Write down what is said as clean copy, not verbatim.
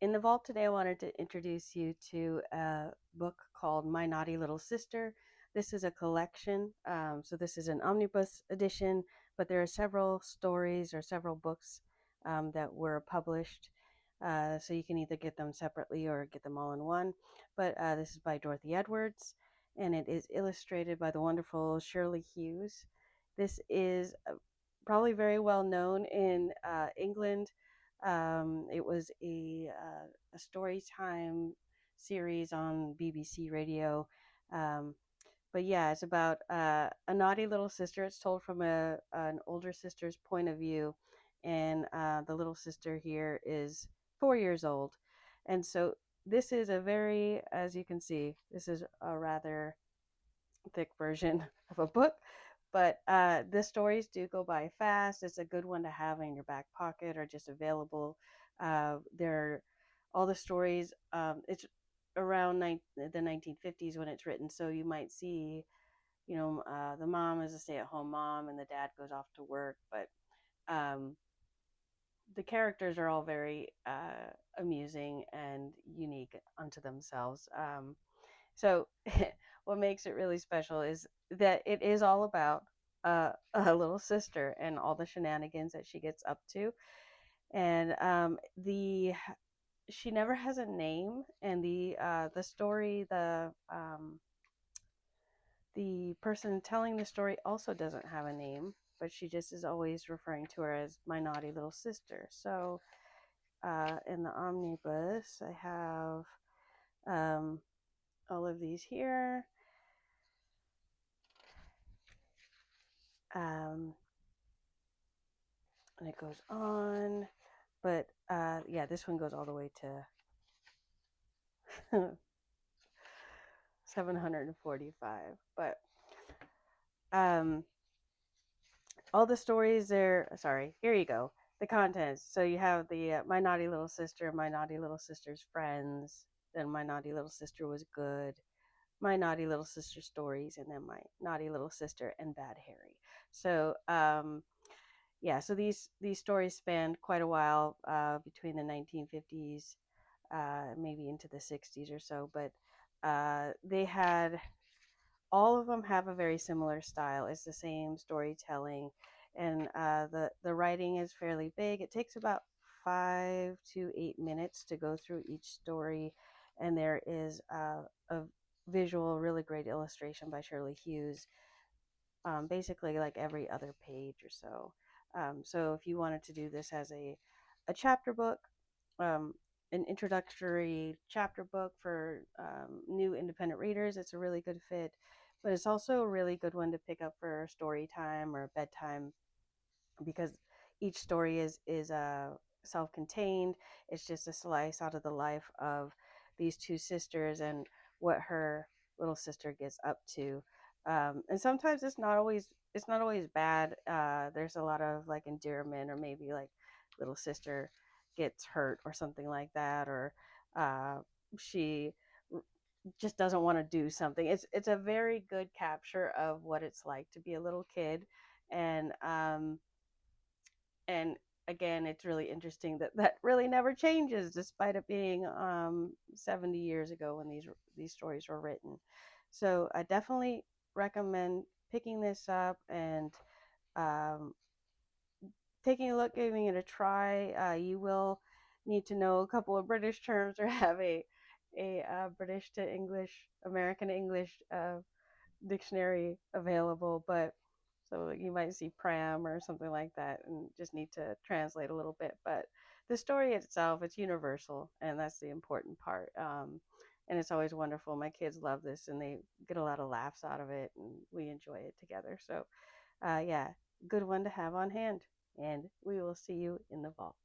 In the vault today, I wanted to introduce you to a book called My Naughty Little Sister. This is a collection, so this is an omnibus edition, but there are several stories or several books that were published. So you can either get them separately or get them all in one. But this is by Dorothy Edwards, and it is illustrated by the wonderful Shirley Hughes. This is probably very well known in England. It was a story time series on BBC Radio. Um, but yeah, it's about a naughty little sister. It's told from an older sister's point of view, and the little sister here is 4 years old. And so this is a very, as you can see, this is a rather thick version of a book, but the stories do go by fast. It's a good one to have in your back pocket or just available. They're all the stories. It's around the 1950s when it's written, so you might see, the mom is a stay-at-home mom and the dad goes off to work, but um, the characters are all very amusing and unique unto themselves. So, what makes it really special is that it is all about a little sister and all the shenanigans that she gets up to, and the she never has a name, and the story the person telling the story also doesn't have a name, but she just is always referring to her as my naughty little sister. So, in the omnibus, I have all of these here. Um, and it goes on, but yeah, this one goes all the way to 745. But um, all the stories there. Sorry, here you go. The contents. So you have the my naughty little sister, my naughty little sister's friends. Then my naughty little sister was good. My naughty little sister stories, and then my naughty little sister and Bad Harry. So yeah, so these stories spanned quite a while between the 1950s, maybe into the 60s or so. But they had all of them have a very similar style. It's the same storytelling, and the writing is fairly big. It takes about 5 to 8 minutes to go through each story, and there is a visual, really great illustration by Shirley Hughes, basically like every other page or so. So if you wanted to do this as a chapter book, um, an introductory chapter book for new independent readers, it's a really good fit. But it's also a really good one to pick up for story time or bedtime, because each story is self-contained. It's just a slice out of the life of these two sisters and what her little sister gets up to. And sometimes it's not always bad. There's a lot of like endearment, or maybe like little sister gets hurt or something like that, or uh, she just doesn't want to do something. It's a very good capture of what it's like to be a little kid, and and again, it's really interesting that that really never changes despite it being 70 years ago when these stories were written. So I definitely recommend picking this up and um, taking a look, giving it a try. You will need to know a couple of British terms or have a British to English, American English dictionary available, but so you might see pram or something like that and just need to translate a little bit. But the story itself, it's universal, and that's the important part. And it's always wonderful. My kids love this, and they get a lot of laughs out of it, and we enjoy it together. So, yeah, good one to have on hand. And we will see you in the vault.